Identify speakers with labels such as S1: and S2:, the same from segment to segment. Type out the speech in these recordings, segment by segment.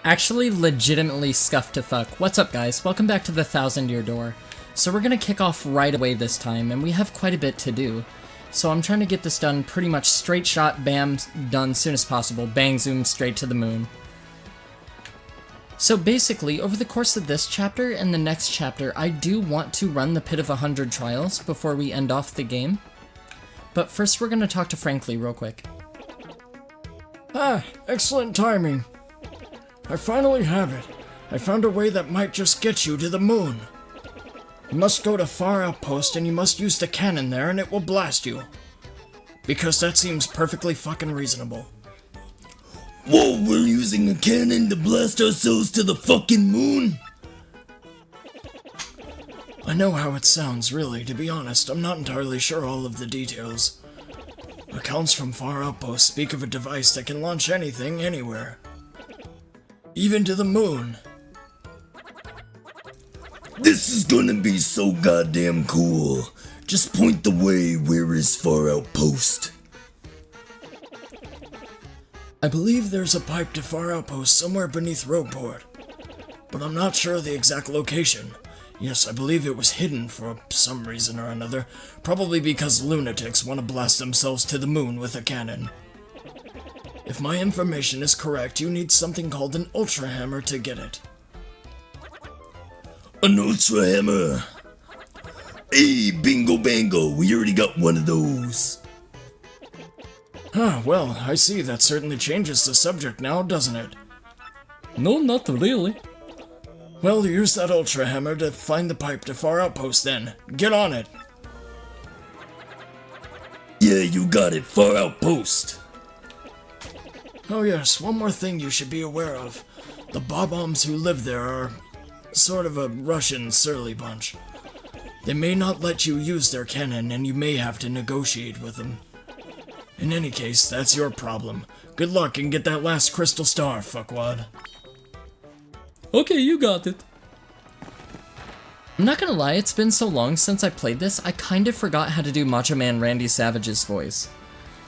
S1: Actually, legitimately scuffed to fuck. What's up, guys? Welcome back to the 1,000-Year Door. So we're gonna kick off right away this time, and we have quite a bit to do. So I'm trying to get this done pretty much straight shot, bam, done soon as possible. Bang, zoom, straight to the moon. So basically, over the course of this chapter and the next chapter, I do want to run the Pit of 100 Trials before we end off the game. But first we're gonna talk to Frankly real quick.
S2: Ah, excellent timing. I finally have it. I found a way that might just get you to the moon. You must go to Fahr Outpost and you must use the cannon there and it will blast you. Because that seems perfectly fucking reasonable.
S3: Whoa, we're using a cannon to blast ourselves to the fucking moon?
S2: I know how it sounds, really. To be honest, I'm not entirely sure all of the details. Accounts from Fahr Outpost speak of a device that can launch anything, anywhere. Even to the moon.
S3: This is gonna be so goddamn cool. Just point the way. Where is Fahr Outpost?
S2: I believe there's a pipe to Fahr Outpost somewhere beneath Rogueport, but I'm not sure of the exact location. Yes, I believe it was hidden for some reason or another, probably because lunatics want to blast themselves to the moon with a cannon. If my information is correct, you need something called an Ultra Hammer to get it.
S3: An Ultra Hammer? Hey, bingo bango, we already got one of those.
S2: Ah, well, I see that certainly changes the subject now, doesn't it?
S1: No, not really.
S2: Well, use that Ultra Hammer to find the pipe to Fahr Outpost then. Get on it!
S3: Yeah, you got it, Fahr Outpost.
S2: Oh yes, one more thing you should be aware of. The Bob-ombs who live there are sort of a Russian surly bunch. They may not let you use their cannon and you may have to negotiate with them. In any case, that's your problem. Good luck and get that last crystal star, fuckwad.
S1: Okay, you got it. I'm not gonna lie, it's been so long since I played this, I kind of forgot how to do Macho Man Randy Savage's voice.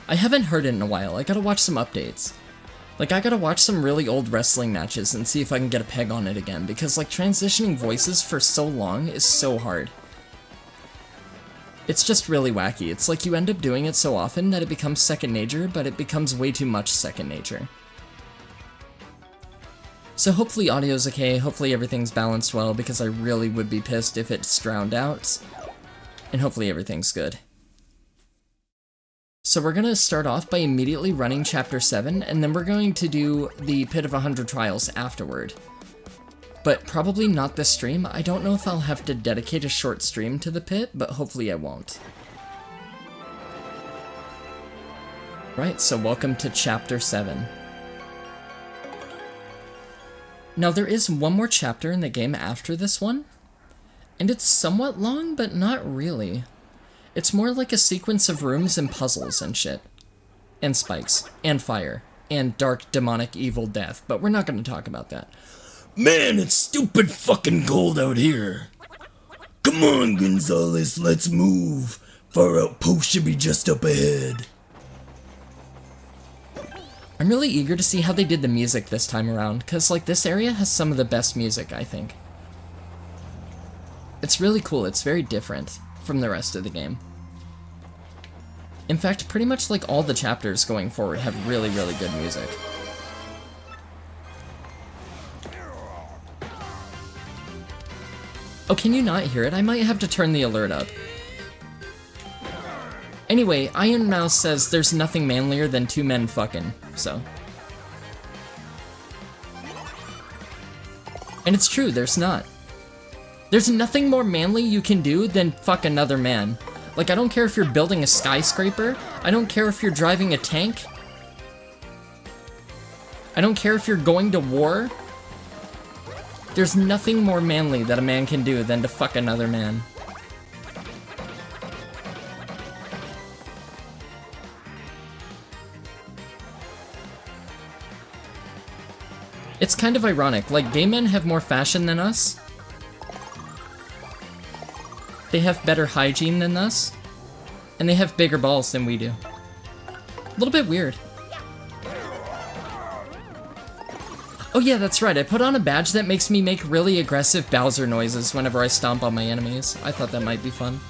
S1: I haven't heard it in a while, I gotta watch some updates. Like, I gotta watch some really old wrestling matches and see if I can get a peg on it again, because, like, transitioning voices for so long is so hard. It's just really wacky. It's like you end up doing it so often that it becomes second nature, but it becomes way too much second nature. So hopefully audio's okay, hopefully everything's balanced well, because I really would be pissed if it's drowned out. And hopefully everything's good. So we're gonna start off by immediately running Chapter 7, and then we're going to do the Pit of 100 Trials afterward. But probably not this stream. I don't know if I'll have to dedicate a short stream to the pit, but hopefully I won't. Right, so welcome to Chapter 7. Now there is one more chapter in the game after this one, and it's somewhat long, but not really. It's more like a sequence of rooms and puzzles and shit. And spikes. And fire. And dark, demonic, evil death. But we're not going to talk about that.
S3: Man, it's stupid fucking cold out here. Come on, Gonzalez, let's move. Fahr Outpost should be just up ahead.
S1: I'm really eager to see how they did the music this time around, because, like, this area has some of the best music, I think. It's really cool. It's very different from the rest of the game. In fact, pretty much like all the chapters going forward have really, really good music. Oh, can you not hear it? I might have to turn the alert up. Anyway, Iron Mouse says there's nothing manlier than two men fucking, so. And it's true, there's not. There's nothing more manly you can do than fuck another man. Like, I don't care if you're building a skyscraper. I don't care if you're driving a tank. I don't care if you're going to war. There's nothing more manly that a man can do than to fuck another man. It's kind of ironic, like, gay men have more fashion than us. They have better hygiene than us. And they have bigger balls than we do. A little bit weird. Oh yeah, that's right. I put on a badge that makes me make really aggressive Bowser noises whenever I stomp on my enemies. I thought that might be fun.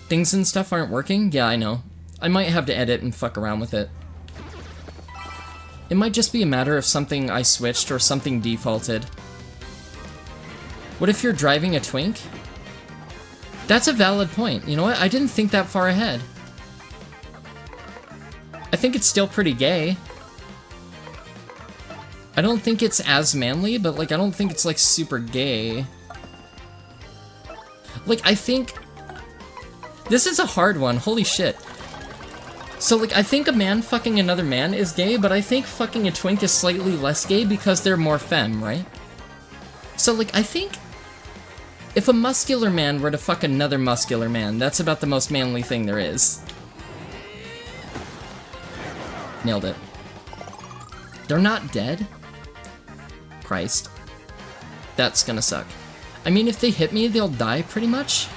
S1: Things and stuff aren't working? Yeah, I know. I might have to edit and fuck around with it. It might just be a matter of something I switched or something defaulted. What if you're driving a twink? That's a valid point. You know what? I didn't think that far ahead. I think it's still pretty gay. I don't think it's as manly, but, like, I don't think it's, like, super gay. Like, I think... This is a hard one. Holy shit. So, like, I think a man fucking another man is gay, but I think fucking a twink is slightly less gay because they're more femme, right? So, like, I think... If a muscular man were to fuck another muscular man, that's about the most manly thing there is. Nailed it. They're not dead? Christ. That's gonna suck. I mean, if they hit me, they'll die, pretty much.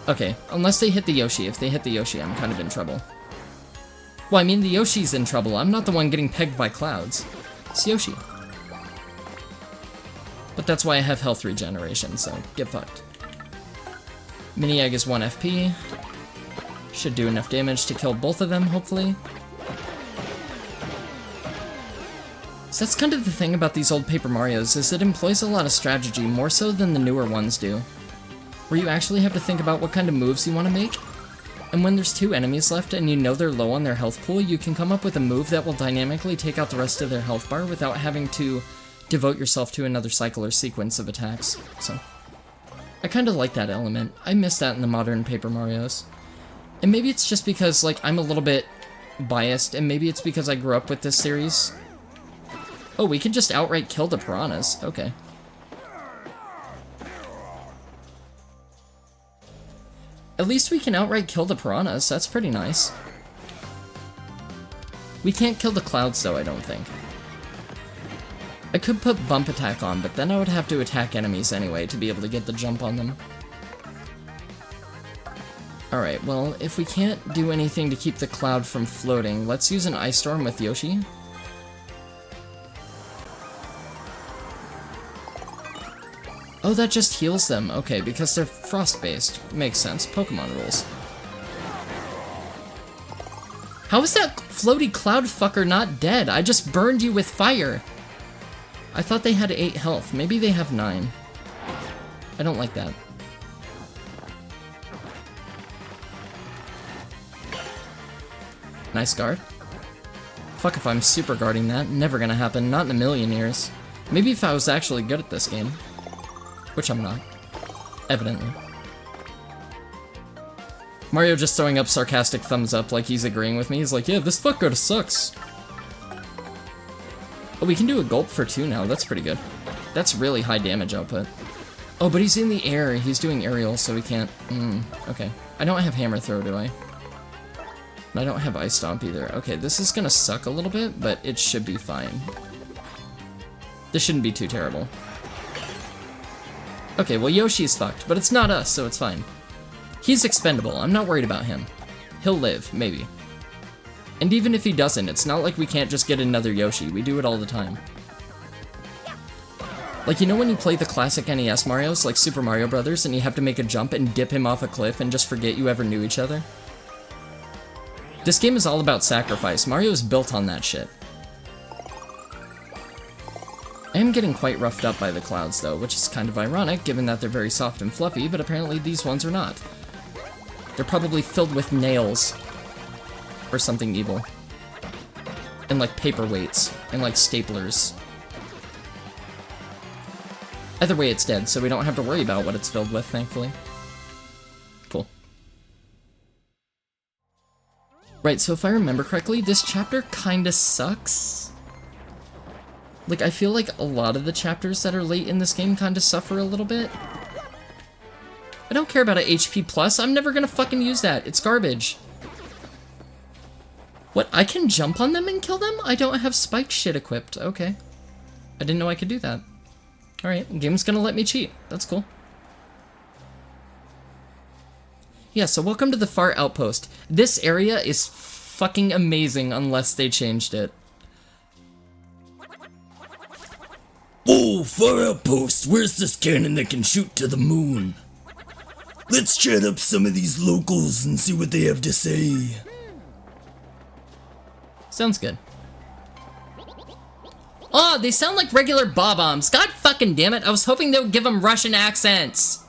S1: Okay, unless they hit the Yoshi. If they hit the Yoshi, I'm kind of in trouble. Well, I mean, the Yoshi's in trouble. I'm not the one getting pegged by clouds. It's Yoshi. But that's why I have health regeneration, so get fucked. Mini Egg is 1 FP. Should do enough damage to kill both of them, hopefully. So that's kind of the thing about these old Paper Marios, is it employs a lot of strategy, more so than the newer ones do. Where you actually have to think about what kind of moves you want to make. And when there's 2 enemies left and you know they're low on their health pool, you can come up with a move that will dynamically take out the rest of their health bar without having to devote yourself to another cycle or sequence of attacks. So, I kind of like that element. I miss that in the modern Paper Marios. And maybe it's just because, like, I'm a little bit biased, and maybe it's because I grew up with this series. Oh, we can just outright kill the piranhas. Okay. At least we can outright kill the piranhas. That's pretty nice. We can't kill the clouds, though, I don't think. I could put bump attack on, but then I would have to attack enemies anyway to be able to get the jump on them. Alright, well, if we can't do anything to keep the cloud from floating, let's use an ice storm with Yoshi. Oh, that just heals them. Okay, because they're frost-based. Makes sense. Pokemon rules. How is that floaty cloud fucker not dead? I just burned you with fire. I thought they had 8 health. Maybe they have 9. I don't like that. Nice guard. Fuck if I'm super guarding that. Never gonna happen. Not in a million years. Maybe if I was actually good at this game. Which I'm not. Evidently. Mario just throwing up sarcastic thumbs up like he's agreeing with me. He's like, yeah, this fucker sucks. Oh, we can do a gulp for 2 now. That's pretty good. That's really high damage output. Oh, but he's in the air. He's doing aerial, so we can't... okay. I don't have hammer throw, do I? And I don't have ice stomp either. Okay, this is gonna suck a little bit, but it should be fine. This shouldn't be too terrible. Okay, well, Yoshi's fucked, but it's not us, so it's fine. He's expendable. I'm not worried about him. He'll live, maybe. And even if he doesn't, it's not like we can't just get another Yoshi. We do it all the time. Like, you know when you play the classic NES Marios, like Super Mario Brothers, and you have to make a jump and dip him off a cliff and just forget you ever knew each other? This game is all about sacrifice. Mario is built on that shit. I am getting quite roughed up by the clouds, though, which is kind of ironic, given that they're very soft and fluffy, but apparently these ones are not. They're probably filled with nails. Or something evil. And, like, paperweights. And, like, staplers. Either way, it's dead, so we don't have to worry about what it's filled with, thankfully. Cool. Right, so if I remember correctly, this chapter kinda sucks. Like, I feel like a lot of the chapters that are late in this game kinda suffer a little bit. I don't care about a HP plus. I'm never gonna fucking use that. It's garbage. What? I can jump on them and kill them? I don't have spike shit equipped. Okay. I didn't know I could do that. Alright, game's gonna let me cheat. That's cool. Yeah, so welcome to the Fahr Outpost. This area is fucking amazing unless they changed it.
S3: Oh, Fahr Outpost, where's this cannon that can shoot to the moon? Let's chat up some of these locals and see what they have to say.
S1: Sounds good. Oh, they sound like regular bob-ombs. God fucking damn it, I was hoping they would give them Russian accents.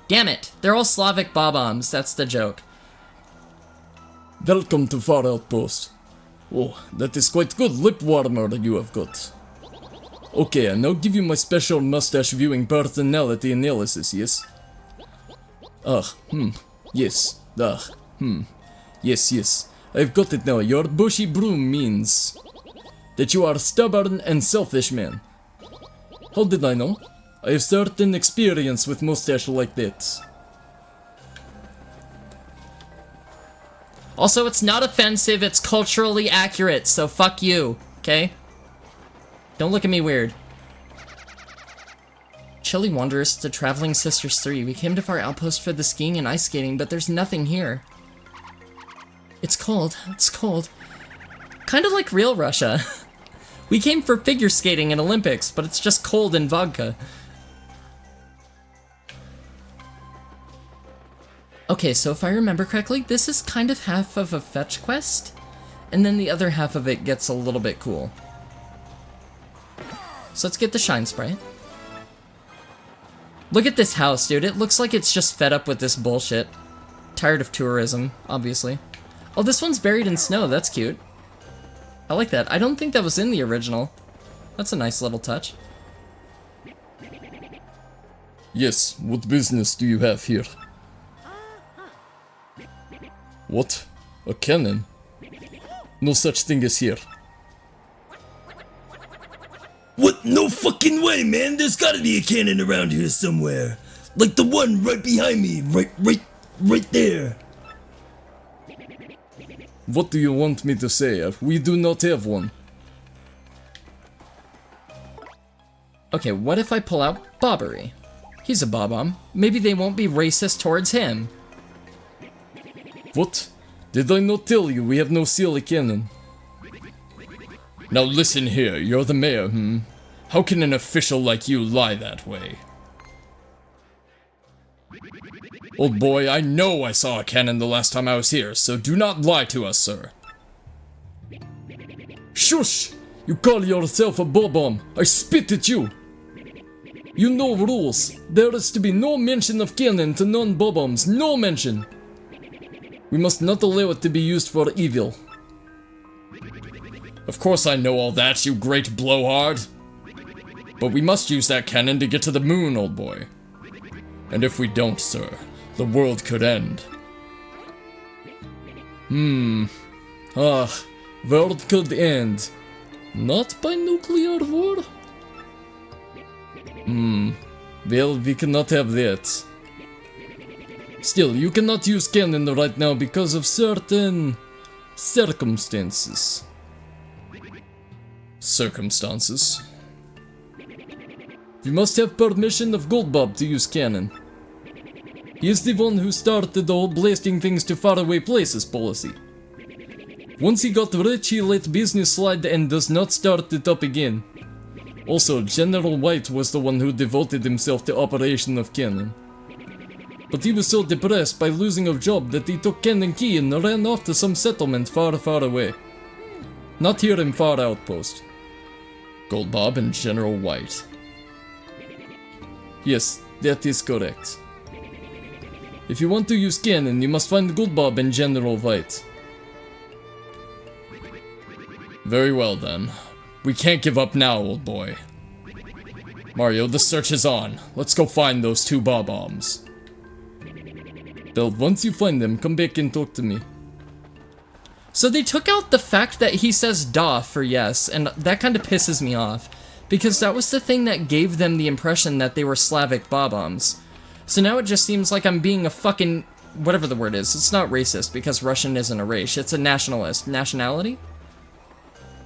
S1: Damn it, they're all Slavic bob-ombs, that's the joke.
S2: Welcome to Fahr Outpost. Oh, that is quite good lip warmer you have got. Okay, I now give you my special mustache viewing personality analysis, yes? Yes, yes. I've got it now. Your bushy broom means that you are stubborn and selfish man. How did I know? I have certain experience with mustache like that.
S1: Also, it's not offensive, it's culturally accurate, so fuck you, okay? Don't look at me weird. Chilly Wanderers to Traveling Sisters 3. We came to Fahr Outpost for the skiing and ice skating, but there's nothing here. It's cold. Kind of like real Russia. We came for figure skating and Olympics, but it's just cold and vodka. Okay, so if I remember correctly, this is kind of half of a fetch quest, and then the other half of it gets a little bit cool. So let's get the Shine Sprite. Look at this house, dude. It looks like it's just fed up with this bullshit. Tired of tourism, obviously. Oh, this one's buried in snow. That's cute. I like that. I don't think that was in the original. That's a nice little touch.
S2: Yes, what business do you have here? What? A cannon? No such thing as here.
S3: What? No fucking way, man. There's gotta be a cannon around here somewhere. Like the one right behind me. Right there.
S2: What do you want me to say? We do not have one.
S1: Okay, what if I pull out Bobbery? He's a bob-omb. Maybe they won't be racist towards him.
S2: What? Did I not tell you we have no silly cannon? Now listen here, you're the mayor, How can an official like you lie that way? Old boy, I know I saw a cannon the last time I was here, so do not lie to us, sir. Shush! You call yourself a bob-omb. I spit at you! You know rules. There is to be no mention of cannon to non-bob-ombs. No mention! We must not allow it to be used for evil. Of course I know all that, you great blowhard. But we must use that cannon to get to the moon, old boy. And if we don't, sir, the world could end. World could end. Not by nuclear war? Well, we cannot have that. Still, you cannot use cannon right now because of certain circumstances. Circumstances? We must have permission of Goldbob to use cannon. He is the one who started the whole blasting things to faraway places policy. Once he got rich, he let business slide and does not start it up again. Also, General White was the one who devoted himself to operation of cannon. But he was so depressed by losing a job that he took Cannon Key and ran off to some settlement far, far away. Not here in Fahr Outpost. Goldbob and General White. Yes, that is correct. If you want to use cannon, you must find Goldbob and General White. Very well then. We can't give up now, old boy. Mario, the search is on. Let's go find those two bob-ombs. Well, once you find them, come back and talk to me.
S1: So they took out the fact that he says da for yes, and that kind of pisses me off. Because that was the thing that gave them the impression that they were Slavic bob-ombs. So now it just seems like I'm being a fucking... whatever the word is. It's not racist, because Russian isn't a race. It's a nationalist. Nationality?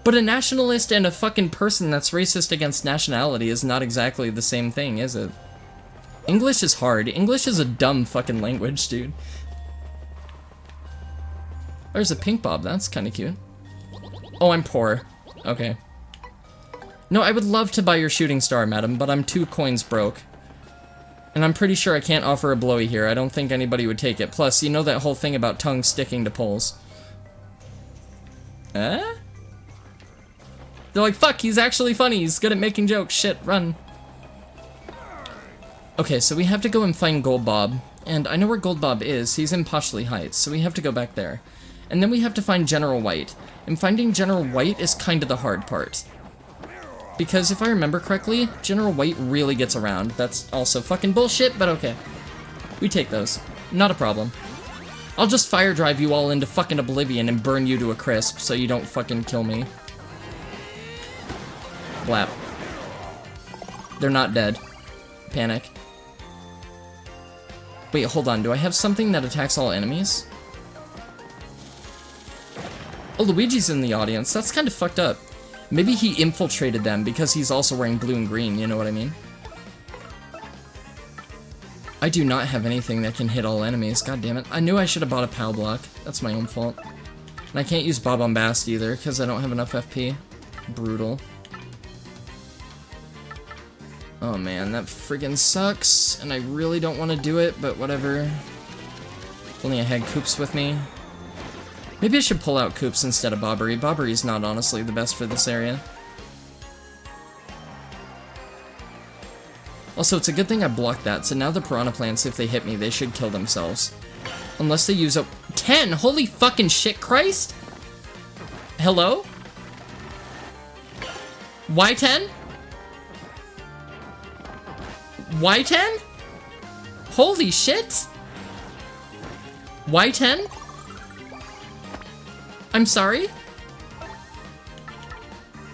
S1: But a nationalist and a fucking person that's racist against nationality is not exactly the same thing, is it? English is hard. English is a dumb fucking language, dude. There's a pink bob, that's kind of cute. Oh, I'm poor. Okay. No, I would love to buy your shooting star, madam, but I'm 2 coins broke. And I'm pretty sure I can't offer a blowy here. I don't think anybody would take it. Plus, you know that whole thing about tongue sticking to poles. Eh? They're like, fuck, he's actually funny. He's good at making jokes. Shit, run. Okay, so we have to go and find Gold Bob. And I know where Gold Bob is. He's in Poshley Heights, so we have to go back there. And then we have to find General White. And finding General White is kind of the hard part. Because if I remember correctly, General White really gets around. That's also fucking bullshit, but okay. We take those. Not a problem. I'll just fire drive you all into fucking oblivion and burn you to a crisp so you don't fucking kill me. Blap. They're not dead. Panic. Wait, hold on. Do I have something that attacks all enemies? Oh, Luigi's in the audience. That's kind of fucked up. Maybe he infiltrated them because he's also wearing blue and green, you know what I mean? I do not have anything that can hit all enemies, god damn it. I knew I should have bought a POW block. That's my own fault. And I can't use Bob on Bast either because I don't have enough FP. Brutal. Oh man, that friggin' sucks, and I really don't want to do it, but whatever. If only I had Koops with me. Maybe I should pull out Koops instead of Bobbery. Bobbery's not honestly the best for this area. Also, it's a good thing I blocked that, so now the Piranha Plants, if they hit me, they should kill themselves. Unless they use a... 10! Holy fucking shit, Christ! Hello? Y10? Y10? Holy shit! Y10? I'm sorry?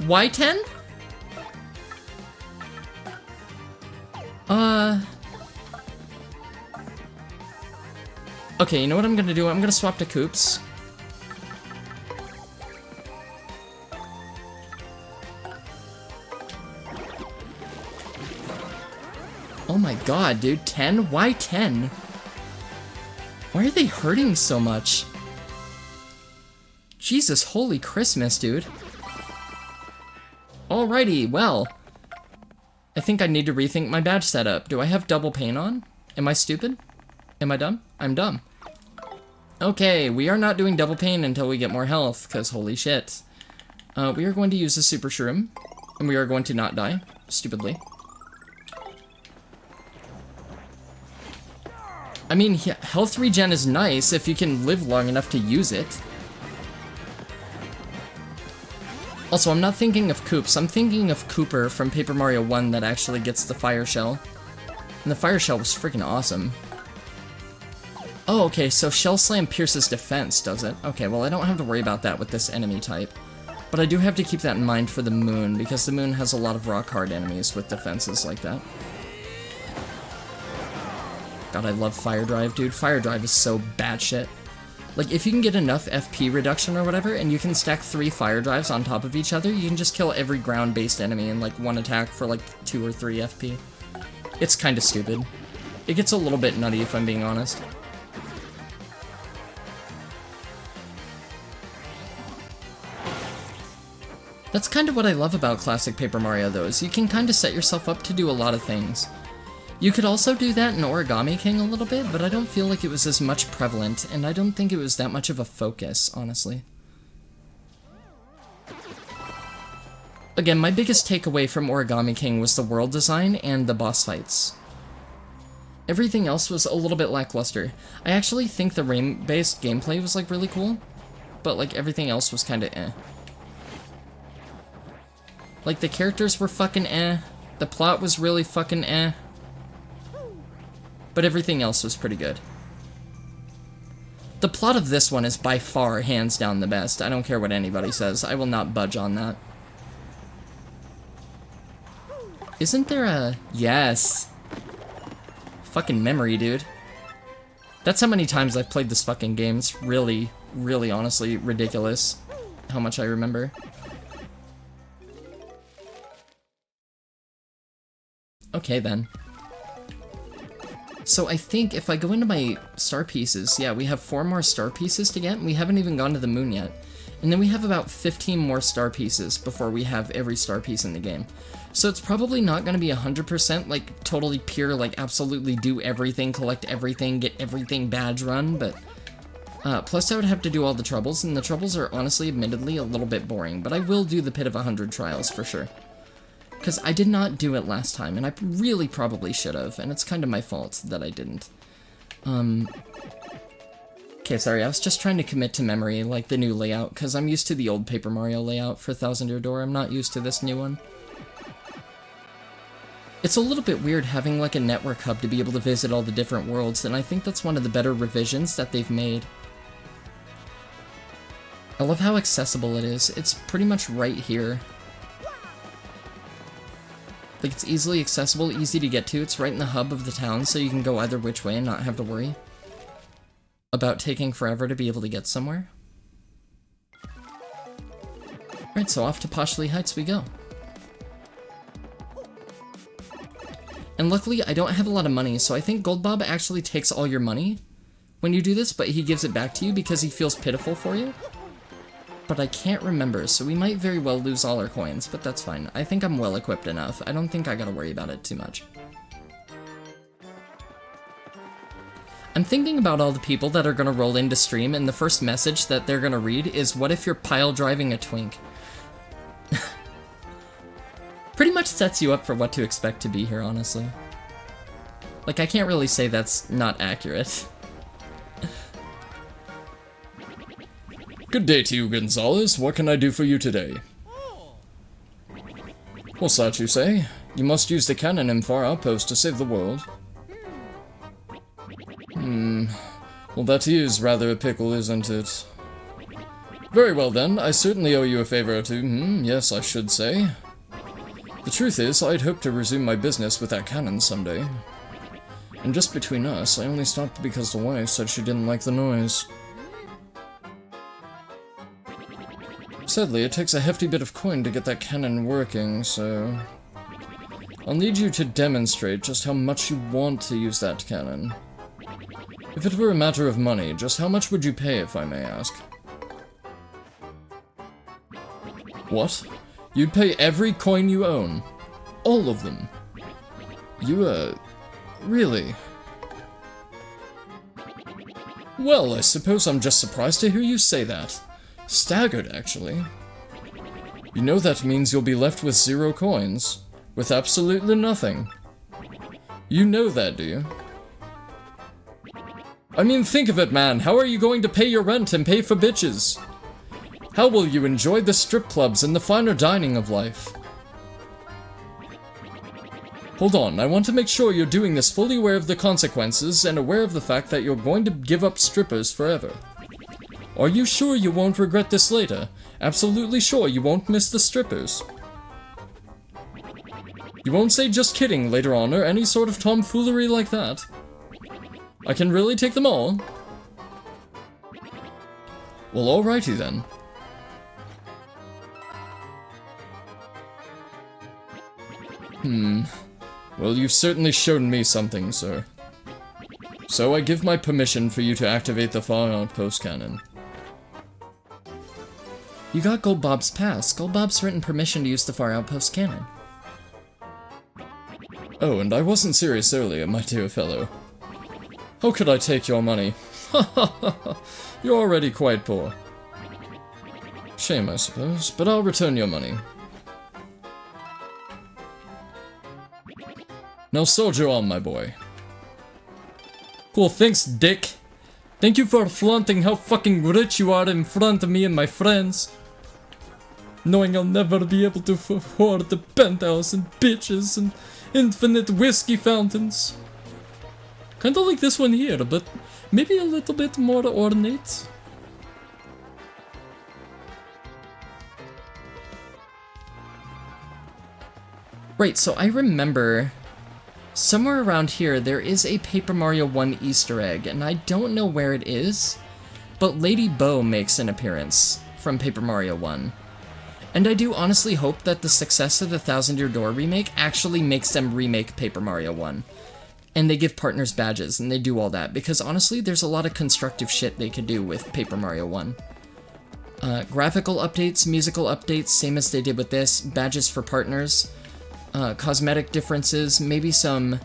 S1: Y10? Okay, you know what I'm gonna do? I'm gonna swap to Koops. Oh my god, dude. 10? Why 10? Why are they hurting so much? Jesus, holy Christmas, dude. Alrighty, well. I think I need to rethink my badge setup. Do I have double pain on? Am I stupid? Am I dumb? I'm dumb. Okay, we are not doing double pain until we get more health, because holy shit. We are going to use the Super Shroom, and we are going to not die, stupidly. I mean, health regen is nice if you can live long enough to use it. Also, I'm not thinking of Koops, I'm thinking of Cooper from Paper Mario 1 that actually gets the fire shell. And the fire shell was freaking awesome. Oh, okay, so Shell Slam pierces defense, does it? Okay, well I don't have to worry about that with this enemy type. But I do have to keep that in mind for the Moon, because the Moon has a lot of rock-hard enemies with defenses like that. God, I love Fire Drive, dude. Fire Drive is so batshit. Like, if you can get enough FP reduction or whatever, and you can stack 3 Fire Drives on top of each other, you can just kill every ground-based enemy in, like, one attack for, like, 2 or 3 FP. It's kinda stupid. It gets a little bit nutty, if I'm being honest. That's kind of what I love about classic Paper Mario, though, is you can kind of set yourself up to do a lot of things. You could also do that in Origami King a little bit, but I don't feel like it was as much prevalent, and I don't think it was that much of a focus, honestly. Again, my biggest takeaway from Origami King was the world design and the boss fights. Everything else was a little bit lackluster. I actually think the rain-based gameplay was, like, really cool, but, like, everything else was kinda eh. Like, the characters were fucking eh, the plot was really fucking eh, but everything else was pretty good. The plot of this one is by far, hands down, the best. I don't care what anybody says. I will not budge on that. Isn't there a... Yes. Fucking memory, dude. That's how many times I've played this fucking game. It's really, really honestly ridiculous how much I remember. Okay, then. So I think if I go into my star pieces, yeah, we have 4 more star pieces to get, and we haven't even gone to the moon yet. And then we have about 15 more star pieces before we have every star piece in the game. So it's probably not going to be 100%, like, totally pure, like, absolutely do everything, collect everything, get everything badge run, but... plus I would have to do all the troubles, and the troubles are honestly, admittedly, a little bit boring, but I will do the Pit of 100 trials for sure. Because I did not do it last time, and I really probably should have, and it's kind of my fault that I didn't. Okay, sorry, I was just trying to commit to memory, like, the new layout, because I'm used to the old Paper Mario layout for Thousand Year Door. I'm not used to this new one. It's a little bit weird having, like, a network hub to be able to visit all the different worlds, and I think that's one of the better revisions that they've made. I love how accessible it is. It's pretty much right here. Like, it's easily accessible, easy to get to. It's right in the hub of the town, so you can go either which way and not have to worry about taking forever to be able to get somewhere. Alright, so off to Poshley Heights we go. And luckily, I don't have a lot of money, so I think Gold Bob actually takes all your money when you do this, but he gives it back to you because he feels pitiful for you. But I can't remember, so we might very well lose all our coins, but that's fine. I think I'm well equipped enough. I don't think I gotta worry about it too much. I'm thinking about all the people that are gonna roll into stream, and the first message that they're gonna read is, "What if you're pile driving a twink?" Pretty much sets you up for what to expect to be here, honestly. Like, I can't really say that's not accurate.
S3: Good day to you, Gonzalez. What can I do for you today? What's that you say? You must use the cannon in Fahr Outpost to save the world. Well, that is rather a pickle, isn't it? Very well then, I certainly owe you a favor or two. Yes, I should say. The truth is, I'd hoped to resume my business with that cannon someday. And just between us, I only stopped because the wife said she didn't like the noise. Sadly, it takes a hefty bit of coin to get that cannon working, so... I'll need you to demonstrate just how much you want to use that cannon. If it were a matter of money, just how much would you pay, if I may ask? What? You'd pay every coin you own? All of them? You, really? Well, I suppose I'm just surprised to hear you say that. Staggered, actually. You know that means you'll be left with 0 coins. With absolutely nothing. You know that, do you? I mean, think of it, man. How are you going to pay your rent and pay for bitches? How will you enjoy the strip clubs and the finer dining of life? Hold on, I want to make sure you're doing this fully aware of the consequences and aware of the fact that you're going to give up strippers forever. Are you sure you won't regret this later? Absolutely sure you won't miss the strippers? You won't say just kidding later on or any sort of tomfoolery like that? I can really take them all? Well, alrighty then. Well, you've certainly shown me something, sir. So I give my permission for you to activate the Fahr Outpost cannon.
S1: You got Gold Bob's pass. Gold Bob's written permission to use the Fahr Outpost cannon.
S3: Oh, and I wasn't serious earlier, my dear fellow. How could I take your money? Ha ha ha ha! You're already quite poor. Shame, I suppose, but I'll return your money. Now soldier on, my boy. Cool, thanks, dick. Thank you for flaunting how fucking rich you are in front of me and my friends. Knowing I'll never be able to afford the penthouse and bitches and infinite whiskey fountains. Kinda like this one here, but maybe a little bit more ornate.
S1: Right, so I remember somewhere around here there is a Paper Mario 1 Easter egg, and I don't know where it is, but Lady Bo makes an appearance from Paper Mario 1. And I do honestly hope that the success of the Thousand Year Door remake actually makes them remake Paper Mario 1. And they give partners badges, and they do all that, because honestly, there's a lot of constructive shit they could do with Paper Mario 1. Graphical updates, musical updates, same as they did with this, badges for partners, cosmetic differences, maybe some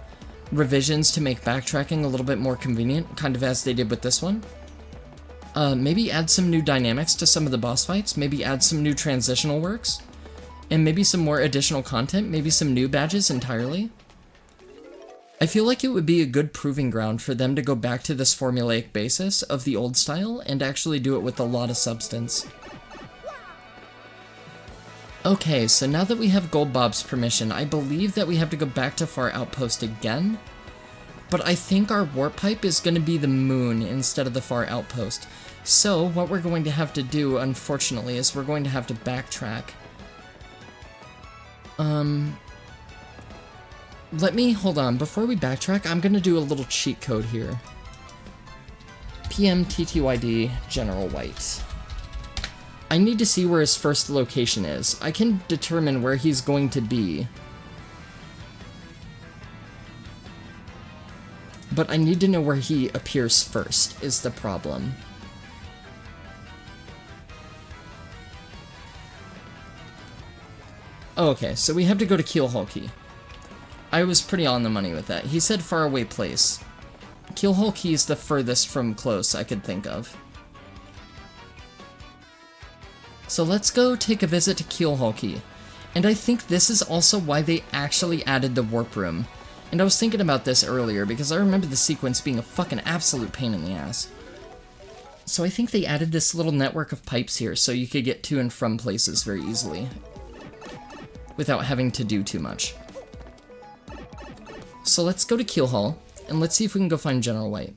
S1: revisions to make backtracking a little bit more convenient, kind of as they did with this one. Maybe add some new dynamics to some of the boss fights, maybe add some new transitional works, and maybe some more additional content, maybe some new badges entirely. I feel like it would be a good proving ground for them to go back to this formulaic basis of the old style and actually do it with a lot of substance. Okay, so now that we have Gold Bob's permission, I believe that we have to go back to Fahr Outpost again. But I think our warp pipe is going to be the moon instead of the Fahr Outpost. So what we're going to have to do, unfortunately, is we're going to have to backtrack. Hold on, before we backtrack, I'm gonna do a little cheat code here. PMTTYD General White. I need to see where his first location is. I can determine where he's going to be. But I need to know where he appears first, is the problem. Okay, so we have to go to Keelhulky. I was pretty on the money with that. He said faraway place. Keelhulky is the furthest from close I could think of. So let's go take a visit to Keelhulky. And I think this is also why they actually added the warp room. And I was thinking about this earlier because I remember the sequence being a fucking absolute pain in the ass. So I think they added this little network of pipes here so you could get to and from places very easily, without having to do too much. So let's go to Keelhall, and let's see if we can go find General White.